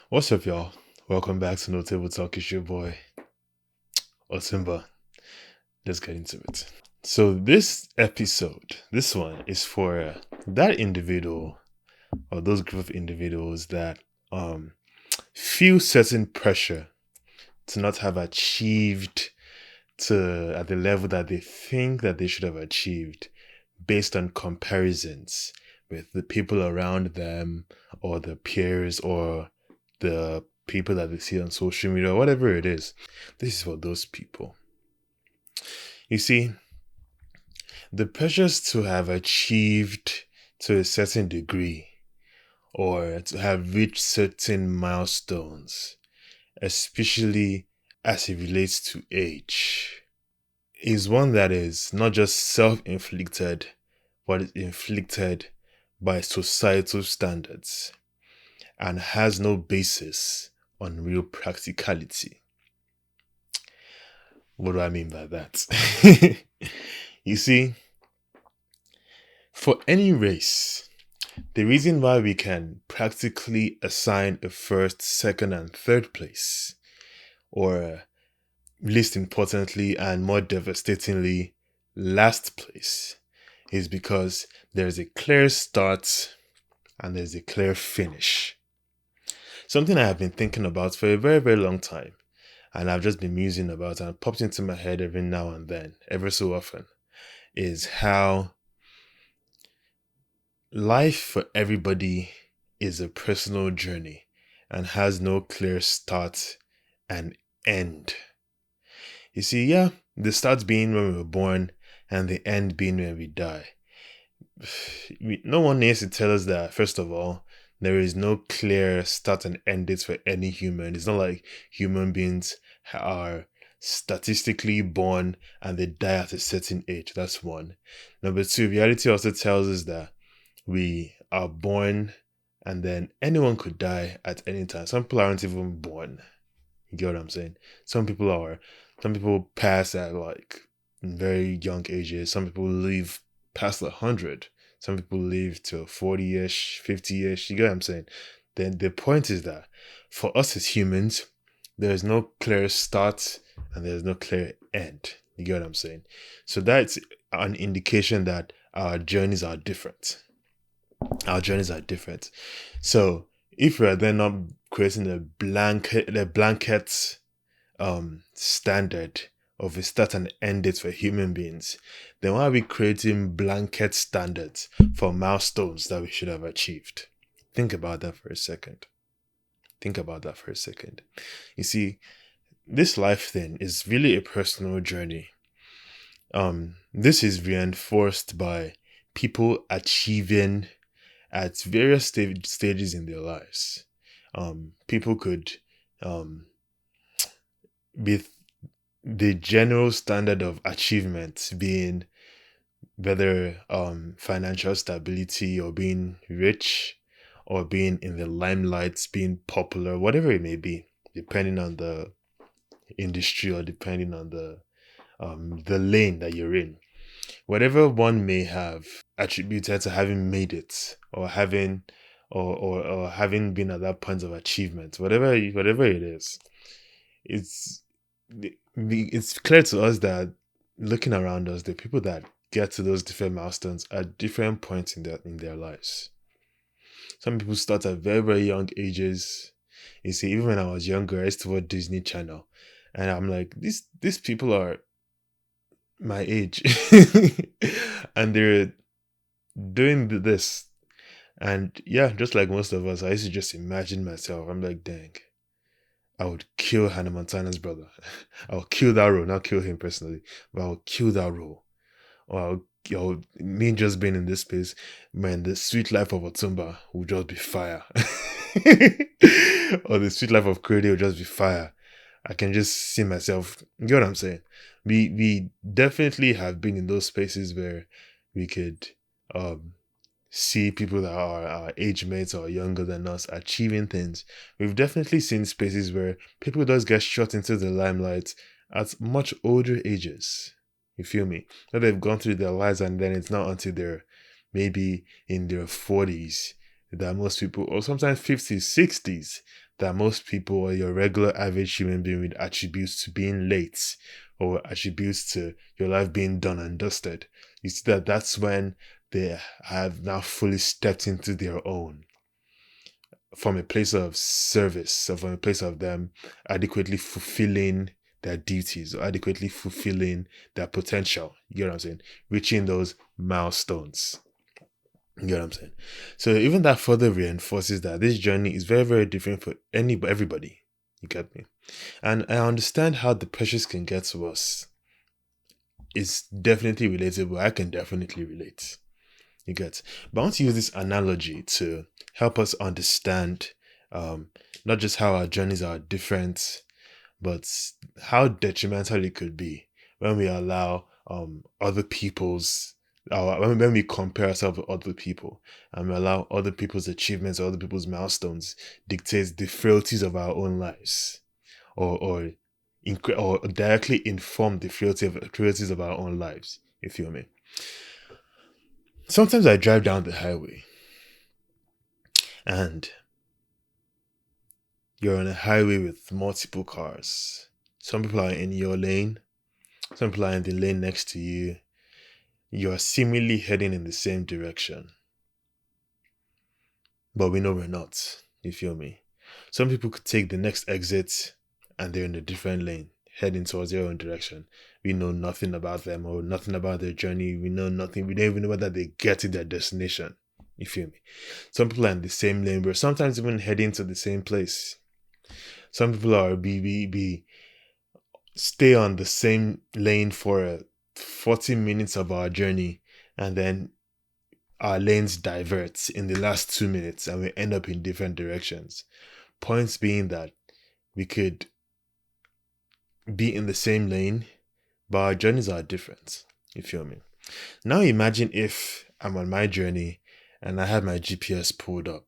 What's up, y'all? Welcome back to No Table Talk. It's your boy, Otunba. Let's get into it. So, this episode, this one is for that individual or those group of individuals that feel certain pressure to not have achieved to at the level that they think that they should have achieved based on comparisons with the people around them or the peers or the people that they see on social media or whatever it is. This is for those people. You see, the pressures to have achieved to a certain degree or to have reached certain milestones, especially as it relates to age, is one that is not just self-inflicted, but is inflicted by societal standards and has no basis on real practicality. What do I mean by that? You see, for any race, the reason why we can practically assign a first, second, and third place, or least importantly and more devastatingly, last place, is because there's a clear start and there's a clear finish. Something I have been thinking about for a very, very long time, and I've just been musing about and popped into my head every now and then, ever so often, is how life for everybody is a personal journey and has no clear start and end. You see, yeah, the start being when we were born and the end being when we die. No one needs to tell us that, first of all, there is no clear start and end date for any human. It's not like human beings are statistically born and they die at a certain age. That's one. Number two, reality also tells us that we are born and then anyone could die at any time. Some people aren't even born. You get what I'm saying? Some people pass at like very young ages. Some people live past 100. Some people live to 40-ish, 50-ish. You get what I'm saying? Then the point is that for us as humans, there's no clear start and there's no clear end. You get what I'm saying? So that's an indication that our journeys are different. Our journeys are different. So if we are then not creating a blanket standard of a start and end date for human beings, then why are we creating blanket standards for milestones that we should have achieved? Think about that for a second. You see, this life thing is really a personal journey. This is reinforced by people achieving at various stages in their lives. People could, with the general standard of achievement being whether financial stability or being rich or being in the limelight, being popular, whatever it may be, depending on the industry or depending on the lane that you're in. Whatever one may have attributed to having made it or having or having been at that point of achievement, whatever it is, it's clear to us that looking around us, the people that get to those different milestones at different points in their lives. Some people start at very, very young ages. You see, even when I was younger, I used to watch Disney Channel, and I'm like, these people are my age, and they're doing this. And yeah, just like most of us, I used to just imagine myself. I'm like, dang, I would kill Hannah Montana's brother. I would kill that role, not kill him personally, but I would kill that role. Or me just being in this space, man, the sweet life of Otunba will just be fire. Or the sweet life of Credit will just be fire. I can just see myself. You know what I'm saying? We definitely have been in those spaces where we could see people that are our age mates or younger than us achieving things. We've definitely seen spaces where people just get shot into the limelight at much older ages. You feel me? That they've gone through their lives and then it's not until they're maybe in their 40s that most people, or sometimes 50s, 60s, that most people or your regular average human being would attribute to being late or attributes to your life being done and dusted. You see that that's when they have now fully stepped into their own from a place of service, or from a place of them adequately fulfilling their duties or adequately fulfilling their potential. You get what I'm saying? Reaching those milestones. You get what I'm saying? So even that further reinforces that this journey is very, very different for everybody. You get me? And I understand how the pressures can get to us. It's definitely relatable. I can definitely relate. You get. But I want to use this analogy to help us understand not just how our journeys are different, but how detrimental it could be when we allow other people's when we compare ourselves with other people and we allow other people's achievements or other people's milestones dictate the frailties of our own lives, or or directly inform the frailties of our own lives. You feel me? Sometimes I drive down the highway and you're on a highway with multiple cars. Some people are in your lane, some people are in the lane next to you. You're seemingly heading in the same direction, but we know we're not. You feel me? Some people could take the next exit and they're in a different lane, heading towards their own direction. We know nothing about them or nothing about their journey. We know nothing. We don't even know whether they get to their destination. You feel me? Some people are in the same lane, but sometimes even heading to the same place. Some people are stay on the same lane for 40 minutes of our journey, and then our lanes divert in the last 2 minutes and we end up in different directions. Points being that we could be in the same lane, but our journeys are different. You feel me? Now imagine if I'm on my journey and I have my GPS pulled up.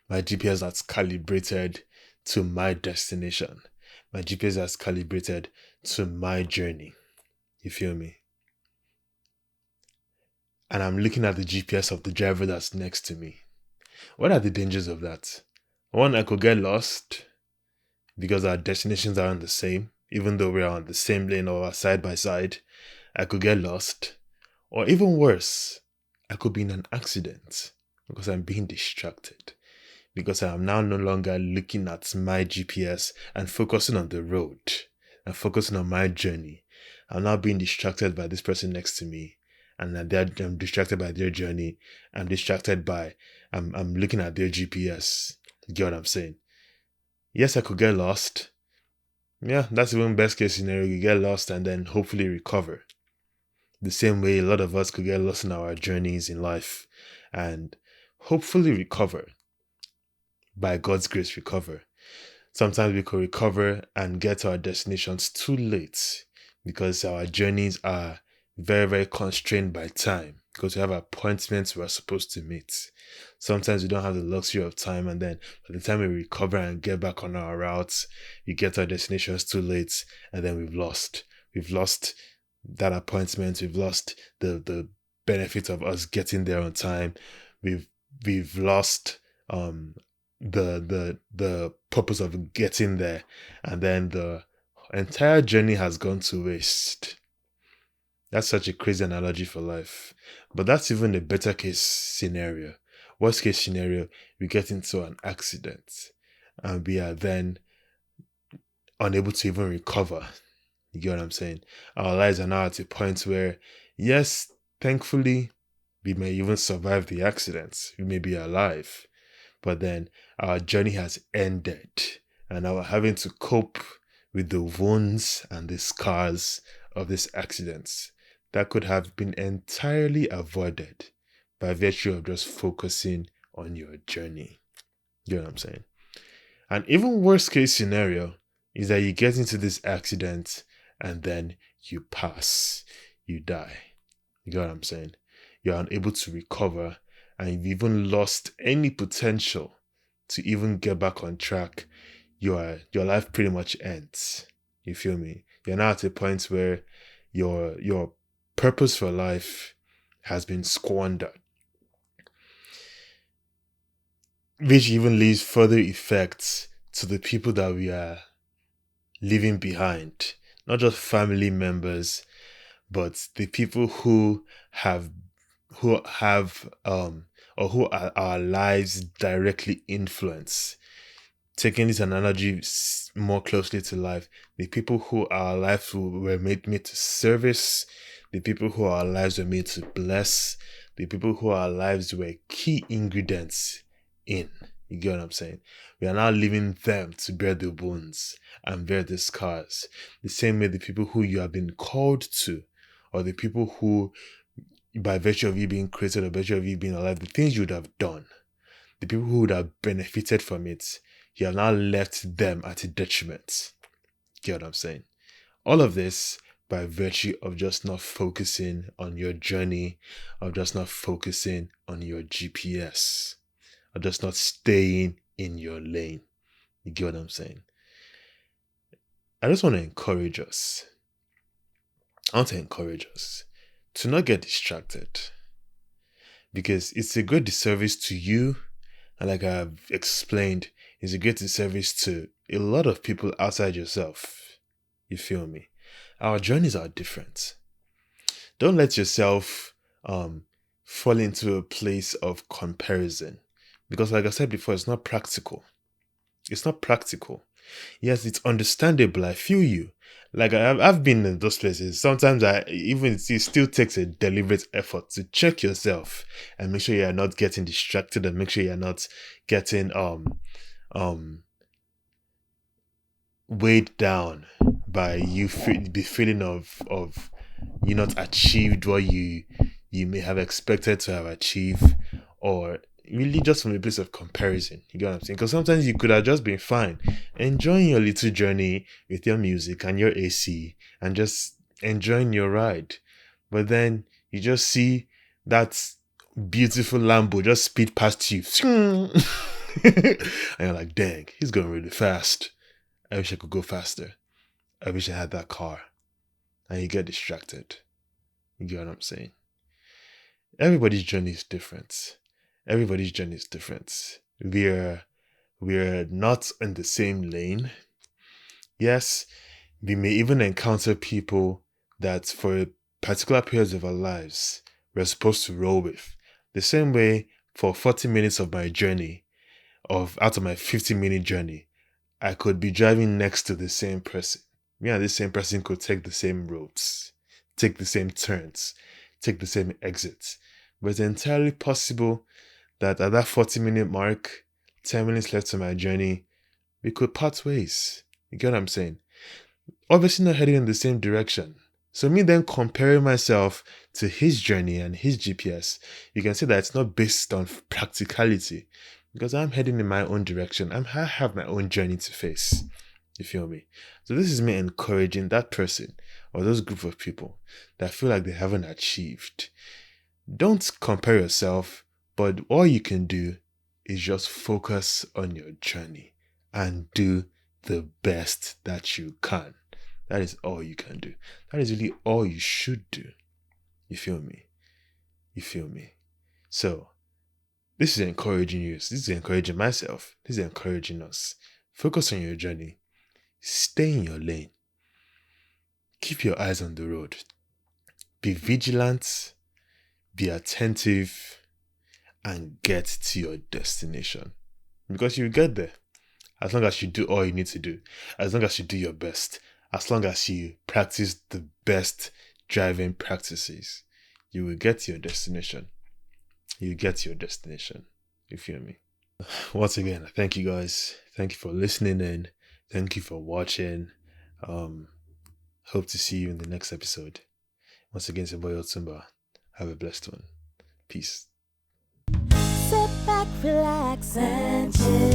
My GPS that's calibrated to my destination. My GPS that's calibrated to my journey. You feel me? And I'm looking at the GPS of the driver that's next to me. What are the dangers of that? One, I could get lost because our destinations aren't the same, even though we're on the same lane or side by side. I could get lost. Or even worse, I could be in an accident because I'm being distracted. Because I am now no longer looking at my GPS and focusing on the road and focusing on my journey. I'm now being distracted by this person next to me, and I'm distracted by their journey. I'm looking at their GPS. You get what I'm saying? Yes, I could get lost. Yeah, that's even best case scenario. You get lost and then hopefully recover. The same way a lot of us could get lost in our journeys in life and hopefully recover. By God's grace, recover. Sometimes we could recover and get to our destinations too late because our journeys are very, very constrained by time, because we have appointments we're supposed to meet. Sometimes we don't have the luxury of time, and then by the time we recover and get back on our routes, we get to our destinations too late, and then we've lost. We've lost that appointment. We've lost the benefit of us getting there on time. We've lost the purpose of getting there, and then the entire journey has gone to waste. That's such a crazy analogy for life, but that's even a better case scenario. Worst case scenario, we get into an accident and we are then unable to even recover. You get what I'm saying? Our lives are now at a point where, yes, thankfully we may even survive the accident, we may be alive, but then our journey has ended and now we're having to cope with the wounds and the scars of this accident that could have been entirely avoided by virtue of just focusing on your journey. You know what I'm saying? And even worst case scenario is that you get into this accident and then you pass, you die. You get what I'm saying? You're unable to recover and you've even lost any potential to even get back on track. Your life pretty much ends. You feel me? You're now at a point where your purpose for life has been squandered. which even leaves further effects to the people that we are leaving behind, not just family members, but the people who have or who are our lives directly influence. Taking this analogy more closely to life, the people who our lives were made to service, the people who our lives were made to bless, the people who our lives were key ingredients in. You get what I'm saying? We are now leaving them to bear the wounds and bear the scars. The same way the people who you have been called to, or the people who, by virtue of you being created, or by virtue of you being alive, the things you would have done, the people who would have benefited from it, you have now left them at a detriment. Get what I'm saying? All of this by virtue of just not focusing on your journey, of just not focusing on your GPS, of just not staying in your lane. You get what I'm saying? I just want to encourage us. I want to encourage us to not get distracted, because it's a great disservice to you, and like I've explained, it's a great disservice to a lot of people outside yourself. You feel me? Our journeys are different. Don't let yourself fall into a place of comparison, because like I said before, it's not practical. It's not practical. Yes, it's understandable. I feel you. Like I've been in those places. Sometimes it still takes a deliberate effort to check yourself and make sure you're not getting distracted, and make sure you're not getting weighed down by the feeling of you not achieved what you may have expected to have achieved, or really just from a place of comparison. You get what I'm saying? Because sometimes you could have just been fine, enjoying your little journey with your music and your AC and just enjoying your ride. But then you just see that beautiful Lambo just speed past you. And you're like, dang, he's going really fast. I wish I could go faster. I wish I had that car. And you get distracted. You get what I'm saying? Everybody's journey is different. Everybody's journey is different. We're not in the same lane. Yes, we may even encounter people that for particular periods of our lives we're supposed to roll with. The same way, for 40 minutes of my journey, out of my 50-minute journey, I could be driving next to the same person. Me and this same person could take the same roads, take the same turns, take the same exits. But it's entirely possible that at that 40-minute mark, 10 minutes left to my journey, we could part ways. You get what I'm saying? Obviously not heading in the same direction. So me then comparing myself to his journey and his GPS, you can see that it's not based on practicality, because I'm heading in my own direction. I have my own journey to face. You feel me? So this is me encouraging that person or those group of people that feel like they haven't achieved. Don't compare yourself, but all you can do is just focus on your journey and do the best that you can. That is all you can do. That is really all you should do. You feel me? You feel me? So, this is encouraging you. This is encouraging myself. This is encouraging us. Focus on your journey. Stay in your lane. Keep your eyes on the road. Be vigilant. Be attentive. And get to your destination. Because you'll get there. As long as you do all you need to do. As long as you do your best. As long as you practice the best driving practices. You will get to your destination. You get to your destination. You feel me? Once again, thank you guys. Thank you for listening in. Thank you for watching. Hope to see you in the next episode. Once again, it's your boy Otunba. Have a blessed one. Peace. Sit back, relax, and chill.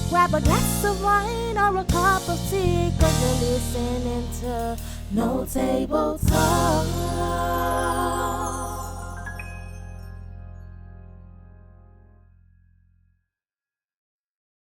Grab a glass of wine or a cup of tea, 'cause you're listening to No Table Talk.